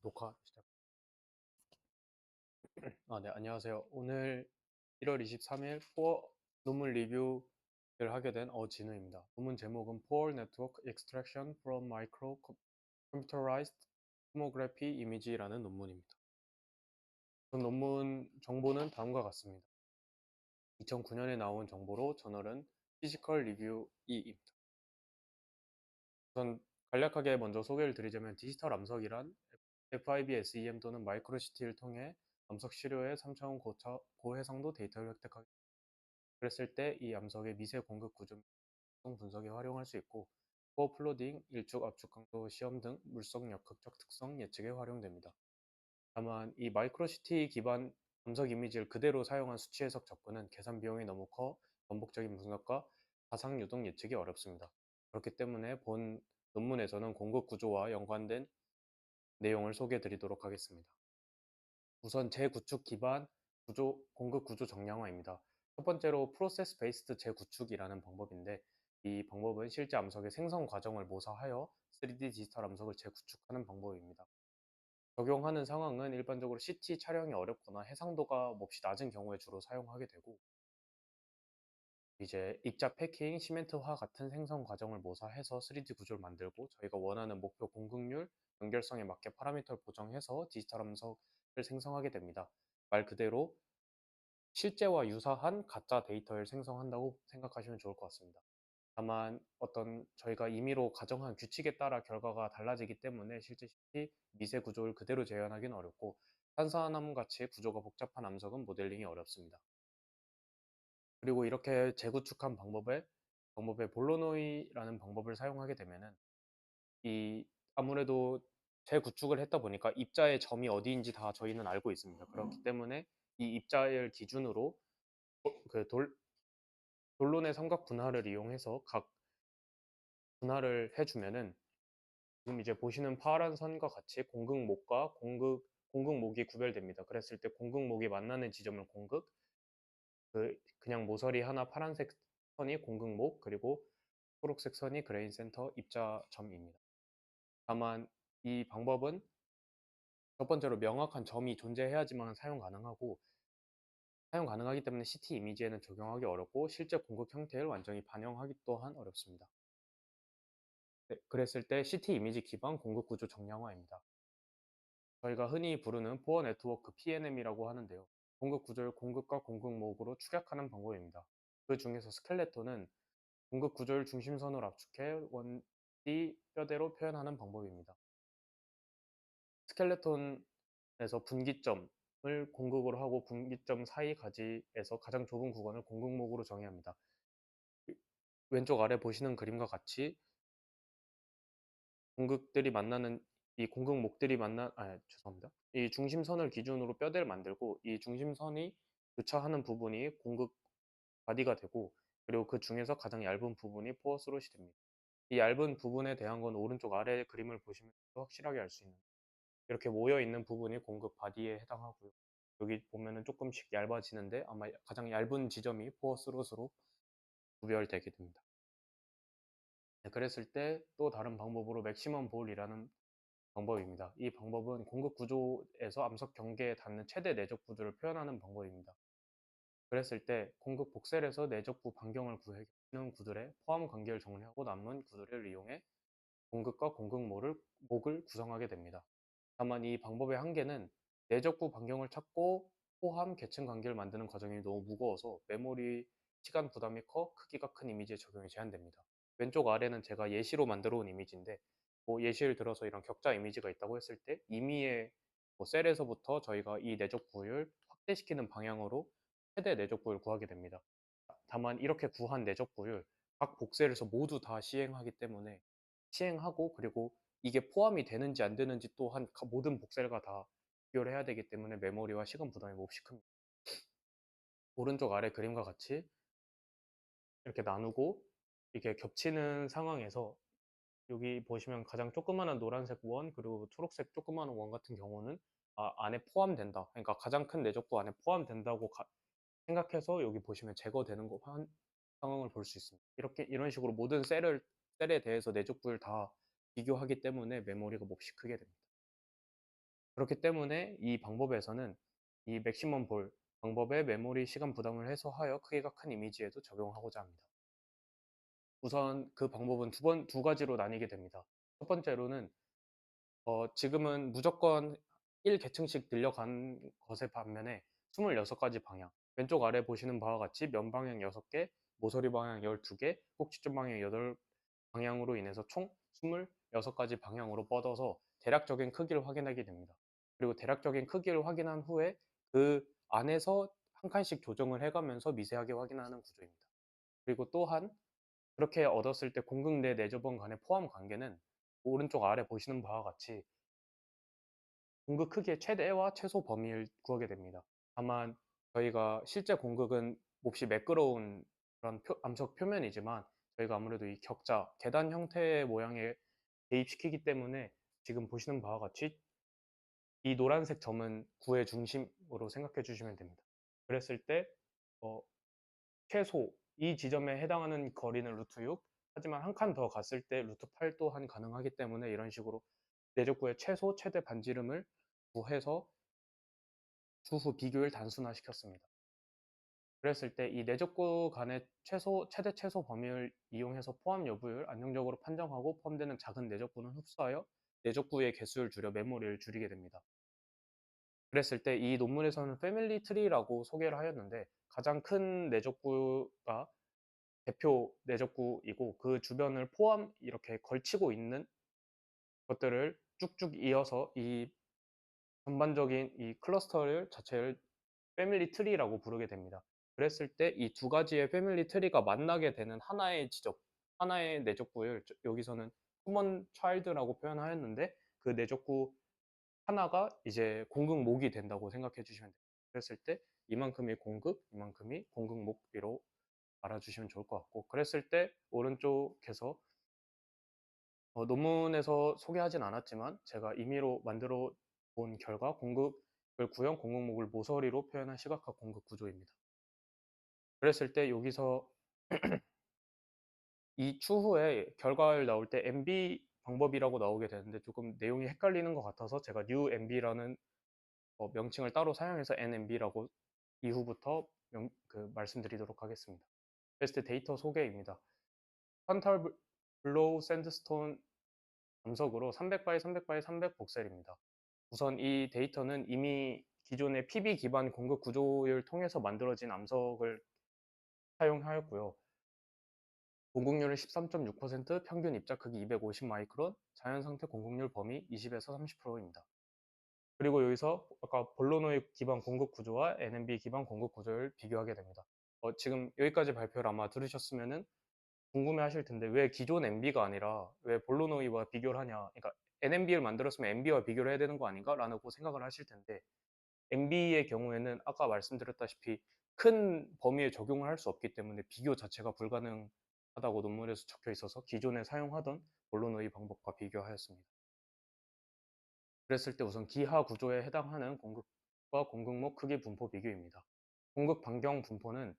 녹화 시작. 네, 안녕하세요. 오늘 1월 23일 포어 논문 리뷰를 하게 된 어진우입니다. 논문 제목은 Poor Network Extraction from Micro Computerized Tomography Image라는 논문입니다. 논문 정보는 다음과 같습니다. 2009년에 나온 정보로 저널은 피지컬 리뷰 E입니다. 우선 간략하게 먼저 소개를 드리자면 디지털 암석이란 FIB-SEM 또는 마이크로CT를 통해 암석 시료의 3차원 고해상도 데이터를 획득하기. 그랬을 때 이 암석의 미세 공급 구조 분석에 활용할 수 있고, 코어 플로딩, 일축 압축 강도 시험 등 물성 역학적 특성 예측에 활용됩니다. 다만 이 마이크로CT 기반 암석 이미지를 그대로 사용한 수치 해석 접근은 계산 비용이 너무 커 반복적인 분석과 가상 유동 예측이 어렵습니다. 그렇기 때문에 본 논문에서는 공급 구조와 연관된 내용을 소개해 드리도록 하겠습니다. 우선 재구축 기반 공급 구조 정량화입니다. 첫 번째로 프로세스 베이스드 재구축이라는 방법인데, 이 방법은 실제 암석의 생성 과정을 모사하여 3D 디지털 암석을 재구축하는 방법입니다. 적용하는 상황은 일반적으로 CT 촬영이 어렵거나 해상도가 몹시 낮은 경우에 주로 사용하게 되고, 이제 입자 패킹, 시멘트화 같은 생성 과정을 모사해서 3D 구조를 만들고, 저희가 원하는 목표 공급률, 연결성에 맞게 파라미터를 보정해서 디지털 암석을 생성하게 됩니다. 말 그대로 실제와 유사한 가짜 데이터를 생성한다고 생각하시면 좋을 것 같습니다. 다만 저희가 임의로 가정한 규칙에 따라 결과가 달라지기 때문에 실제 미세 구조를 그대로 재현하기는 어렵고, 탄산암 같이 구조가 복잡한 암석은 모델링이 어렵습니다. 그리고 이렇게 재구축한 방법에 볼로노이라는 방법을 사용하게 되면은 이 아무래도 재구축을 했다 보니까 입자의 점이 어디인지 다 저희는 알고 있습니다. 그렇기 때문에 이 입자를 기준으로 그 돌론의 삼각 분할을 이용해서 각 분할을 해주면은, 지금 이제 보시는 파란 선과 같이 공극목과 공극목이 구별됩니다. 그랬을 때 공극목이 만나는 지점을 공극, 그냥 모서리 하나 파란색 선이 공극목, 그리고 초록색 선이 그레인 센터 입자점입니다. 다만 이 방법은 첫 번째로 명확한 점이 존재해야지만 사용 가능하기 때문에 CT 이미지에는 적용하기 어렵고, 실제 공극 형태를 완전히 반영하기 또한 어렵습니다. 네, 그랬을 때 CT 이미지 기반 공급 구조 정량화입니다. 저희가 흔히 부르는 포어 네트워크 PNM이라고 하는데요. 공급 구조를 공급과 공급목으로 축약하는 방법입니다. 그 중에서 스켈레톤은 공급 구조를 중심선으로 압축해 원D 뼈대로 표현하는 방법입니다. 스켈레톤에서 분기점을 공극으로 하고 분기점 사이 가지에서 가장 좁은 구간을 공급목으로 정의합니다. 왼쪽 아래 보시는 그림과 같이 공극들이 만나는 이 공극목들이 죄송합니다. 이 중심선을 기준으로 뼈대를 만들고, 이 중심선이 교차하는 부분이 공극 바디가 되고, 그리고 그 중에서 가장 얇은 부분이 포어 스롯이 됩니다. 이 얇은 부분에 대한 건 오른쪽 아래 그림을 보시면 더 확실하게 알 수 있는, 이렇게 모여 있는 부분이 공극 바디에 해당하고요. 여기 보면은 조금씩 얇아지는데 아마 가장 얇은 지점이 포어 스롯으로 구별되게 됩니다. 네, 그랬을 때 또 다른 방법으로 맥시멈 볼이라는 방법입니다. 이 방법은 공급 구조에서 암석 경계에 닿는 최대 내적 구조를 표현하는 방법입니다. 그랬을 때 공급 복셀에서 내적부 반경을 구해주는 구들의 포함 관계를 정리하고 남은 구들을 이용해 공급과 목을 구성하게 됩니다. 다만 이 방법의 한계는 내적부 반경을 찾고 포함 계층 관계를 만드는 과정이 너무 무거워서 메모리 시간 부담이 커 크기가 큰 이미지에 적용이 제한됩니다. 왼쪽 아래는 제가 예시로 만들어 온 이미지인데, 예시를 들어서 이런 격자 이미지가 있다고 했을 때 임의의 셀에서부터 저희가 이 내적 부위를 확대시키는 방향으로 최대 내적 부위를 구하게 됩니다. 다만 이렇게 구한 내적 부위를 각 복셀에서 모두 다 시행하기 때문에, 시행하고 그리고 이게 포함이 되는지 안 되는지 또한 모든 복셀과 다 비교를 해야 되기 때문에 메모리와 시간 부담이 몹시 큽니다. 오른쪽 아래 그림과 같이 이렇게 나누고 이렇게 겹치는 상황에서, 여기 보시면 가장 조그마한 노란색 원, 그리고 초록색 조그마한 원 같은 경우는 안에 포함된다, 그러니까 가장 큰 내적부 안에 포함된다고 생각해서 여기 보시면 제거되는 상황을 볼 수 있습니다. 이런 식으로 모든 셀에 대해서 내적부를 다 비교하기 때문에 메모리가 몹시 크게 됩니다. 그렇기 때문에 이 방법에서는 이 맥시멈 볼 방법의 메모리 시간 부담을 해소하여 크기가 큰 이미지에도 적용하고자 합니다. 우선 그 방법은 두 가지로 나뉘게 됩니다. 첫 번째로는 지금은 무조건 1계층씩 늘려간 것의 반면에 26가지 방향, 왼쪽 아래 보시는 바와 같이 면 방향 6개, 모서리 방향 12개, 꼭지점 방향 8 방향으로 인해서 총 26가지 방향으로 뻗어서 대략적인 크기를 확인하게 됩니다. 그리고 대략적인 크기를 확인한 후에 그 안에서 한 칸씩 조정을 해가면서 미세하게 확인하는 구조입니다. 그리고 또한 그렇게 얻었을 때 공극 내 내저번 간의 포함 관계는 오른쪽 아래 보시는 바와 같이 공극 크기의 최대와 최소 범위를 구하게 됩니다. 다만 저희가 실제 공극은 몹시 매끄러운 그런 암석 표면이지만 저희가 아무래도 이 격자, 계단 형태의 모양에 대입시키기 때문에 지금 보시는 바와 같이 이 노란색 점은 구의 중심으로 생각해 주시면 됩니다. 그랬을 때 어, 최소 이 지점에 해당하는 거리는 루트 6, 하지만 한 칸 더 갔을 때 루트 8 또한 가능하기 때문에 이런 식으로 내적구의 최소, 최대 반지름을 구해서 추후 비교를 단순화시켰습니다. 그랬을 때 이 내적구 간의 최대 최소 범위를 이용해서 포함 여부를 안정적으로 판정하고 포함되는 작은 내적구는 흡수하여 내적구의 개수를 줄여 메모리를 줄이게 됩니다. 그랬을 때 이 논문에서는 패밀리 트리라고 소개를 하였는데 가장 큰 내적구가 대표 내적구이고 그 주변을 포함 이렇게 걸치고 있는 것들을 쭉쭉 이어서 이 전반적인 이 클러스터를 자체를 패밀리 트리라고 부르게 됩니다. 그랬을 때 이 두 가지의 패밀리 트리가 만나게 되는 하나의 지적, 하나의 내적구를 여기서는 common child라고 표현하였는데 그 내적구 하나가 이제 공극목이 된다고 생각해 주시면 돼요. 그랬을 때 이만큼이 공극, 이만큼이 공극목비로 알아주시면 좋을 것 같고 그랬을 때 오른쪽에서 논문에서 소개하진 않았지만 제가 임의로 만들어 본 결과 공극을 구형 공극목을 모서리로 표현한 시각화 공극 구조입니다. 그랬을 때 여기서 이 추후에 결과를 나올 때 MB 방법이라고 나오게 되는데 조금 내용이 헷갈리는 것 같아서 제가 new MB라는 명칭을 따로 사용해서 NMB라고 이후부터 말씀드리도록 하겠습니다. 베스트 데이터 소개입니다. 판탈 블로우 샌드스톤 암석으로 300 x 300 x 300 복셀입니다. 우선 이 데이터는 이미 기존의 PB 기반 공급 구조를 통해서 만들어진 암석을 사용하였고요. 공급률은 13.6%, 평균 입자 크기 250 마이크론, 자연 상태 공급률 범위 20에서 30%입니다. 그리고 여기서 아까 볼로노이 기반 공급 구조와 NMB 기반 공급 구조를 비교하게 됩니다. 지금 여기까지 발표를 아마 들으셨으면은 궁금해 하실 텐데 왜 기존 MB가 아니라 왜 볼로노이와 비교를 하냐. 그러니까 NMB를 만들었으면 MB와 비교를 해야 되는 거 아닌가? 라고 생각을 하실 텐데 MB의 경우에는 아까 말씀드렸다시피 큰 범위에 적용을 할 수 없기 때문에 비교 자체가 불가능하다고 논문에서 적혀 있어서 기존에 사용하던 볼로노이 방법과 비교하였습니다. 그랬을 때 우선 기하 구조에 해당하는 공극과 공극목 크기 분포 비교입니다. 공극 반경 분포는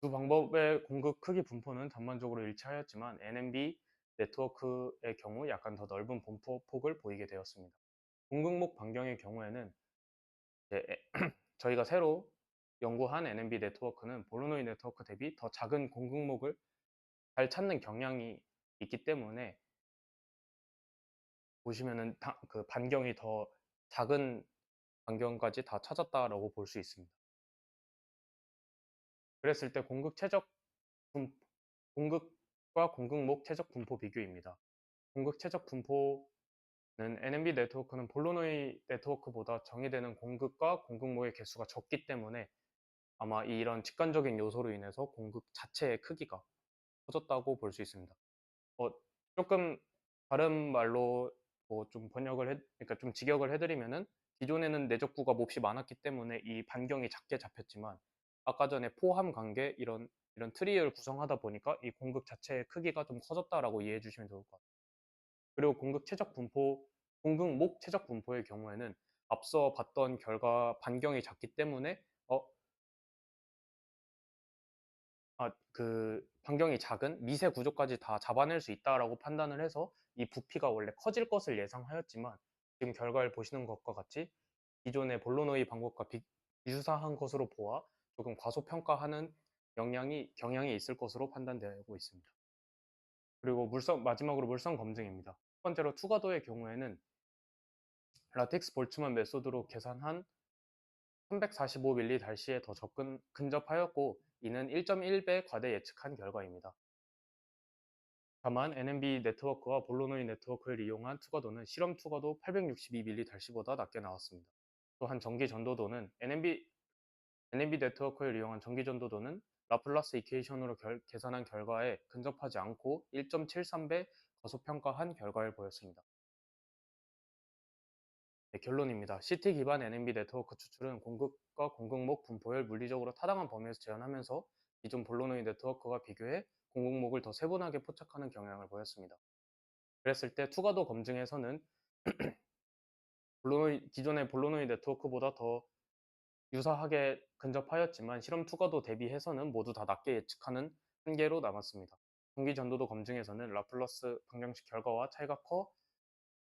두 방법의 공급 크기 분포는 전반적으로 일치하였지만 NMB 네트워크의 경우 약간 더 넓은 분포 폭을 보이게 되었습니다. 공급목 반경의 경우에는 저희가 새로 연구한 NMB 네트워크는 볼로노이 네트워크 대비 더 작은 공급목을 잘 찾는 경향이 있기 때문에 보시면은 그 반경이 더 작은 반경까지 다 찾았다라고 볼 수 있습니다. 그랬을 때 공극과 공극목 최적 분포 비교입니다. 공극 최적 분포는 NMB 네트워크는 볼로노이 네트워크보다 정의되는 공극과 공극목의 개수가 적기 때문에 아마 이런 직관적인 요소로 인해서 공극 자체의 크기가 커졌다고 볼 수 있습니다. 조금 다른 말로 좀 그러니까 좀 직역을 해드리면은 기존에는 내적구가 몹시 많았기 때문에 이 반경이 작게 잡혔지만 아까 전에 포함 관계 이런 트리를 구성하다 보니까 이 공극 자체의 크기가 좀 커졌다라고 이해해 주시면 좋을 것 같아요. 그리고 공극목 최적 분포의 경우에는 앞서 봤던 결과 반경이 작기 때문에 반경이 작은 미세 구조까지 다 잡아낼 수 있다라고 판단을 해서 이 부피가 원래 커질 것을 예상하였지만 지금 결과를 보시는 것과 같이 기존의 볼로노이 방법과 비슷한 것으로 보아 조금 과소평가하는 경향이 있을 것으로 판단되고 있습니다. 그리고 마지막으로 물성 검증입니다. 첫 번째로 투과도의 경우에는 라텍스 볼츠만 메소드로 계산한 345ml 달시에 더 근접하였고 이는 1.1배 과대 예측한 결과입니다. 다만 NMB 네트워크와 볼로노이 네트워크를 이용한 투과도는 실험 투과도 862ml 달시보다 낮게 나왔습니다. 또한 전기 전도도는 NMB 네트워크를 이용한 전기 전도도는 라플라스 이퀘이션으로 계산한 결과에 근접하지 않고 1.73배 과소평가한 결과를 보였습니다. 네, 결론입니다. CT 기반 NMB 네트워크 추출은 공급과 공급목 분포를 물리적으로 타당한 범위에서 제한하면서 기존 볼로노이 네트워크와 비교해 공급목을 더 세분하게 포착하는 경향을 보였습니다. 그랬을 때 투과도 검증에서는 기존의 볼로노이 네트워크보다 더 유사하게 근접하였지만 실험 투과도 대비해서는 모두 다 낮게 예측하는 한계로 남았습니다. 전기 전도도 검증에서는 라플러스 방정식 결과와 차이가 커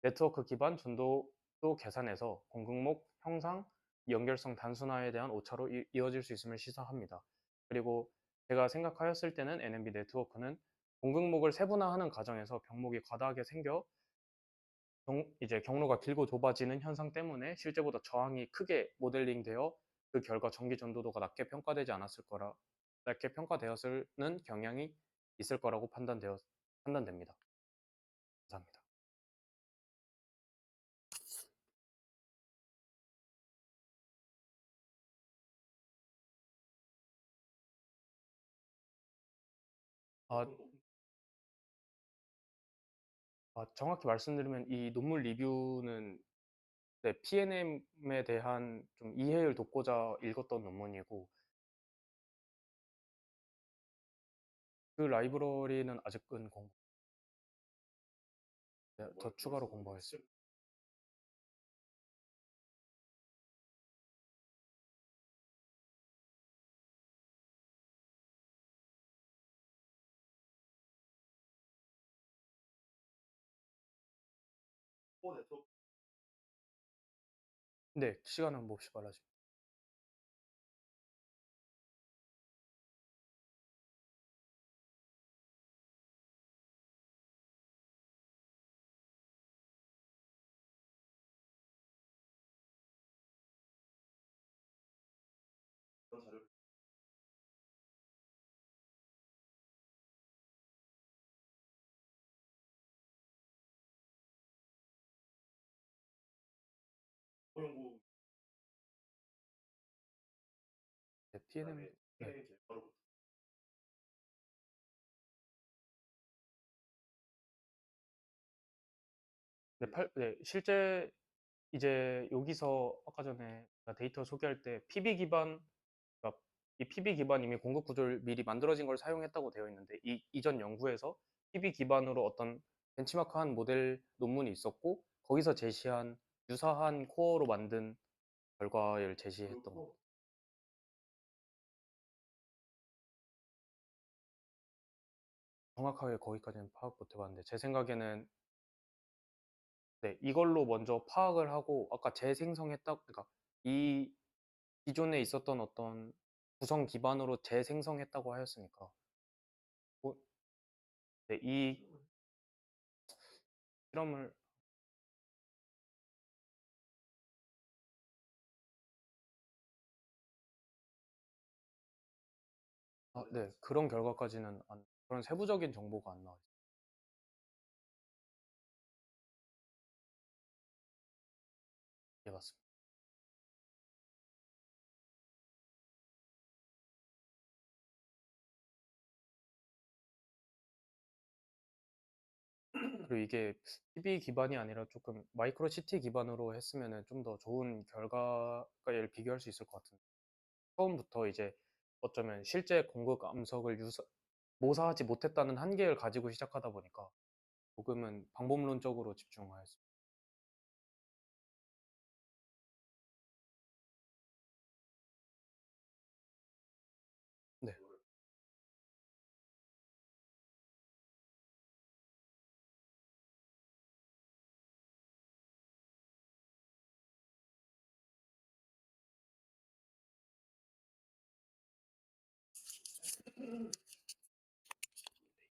네트워크 기반 전도도 계산해서 공급목 형상, 연결성 단순화에 대한 오차로 이어질 수 있음을 시사합니다. 그리고 제가 생각하였을 때는 NMB 네트워크는 공급목을 세분화하는 과정에서 병목이 과다하게 생겨 이제 경로가 길고 좁아지는 현상 때문에 실제보다 저항이 크게 모델링되어 그 결과 전기 전도도가 낮게 평가되었을는 경향이 있을 거라고 판단됩니다. 감사합니다. 아, 정확히 말씀드리면 이 논문 리뷰는 네, PNM에 대한 좀 이해를 돕고자 읽었던 논문이고 그 라이브러리는 아직은 더 추가로 공부했습니다. 네, 시간은 몹시 빨라집니다. 네, PNM 네. 실제 이제 여기서 아까 전에 제가 데이터 소개할 때 PB 기반, 그러니까 이 PB 기반 이미 공급 구조를 미리 만들어진 걸 사용했다고 되어 있는데 이전 연구에서 PB 기반으로 어떤 벤치마크한 모델 논문이 있었고 거기서 제시한 유사한 코어로 만든 결과를 제시했던 겁니다. 정확하게 거기까지는 파악 못 해봤는데 제 생각에는 네, 이걸로 먼저 파악을 하고 아까 그러니까 이 기존에 있었던 어떤 구성 기반으로 재생성했다고 하였으니까 뭐, 네, 이 실험을 네, 그런 결과까지는 그런 세부적인 정보가 안 나와요. 예, 맞습니다. 그리고 이게 PB 기반이 아니라 조금 마이크로 CT 기반으로 했으면은 좀 더 좋은 결과를 비교할 수 있을 것 같은데 처음부터 이제 어쩌면 실제 공급 암석을 모사하지 못했다는 한계를 가지고 시작하다 보니까 조금은 방법론적으로 집중하였습니다. 네.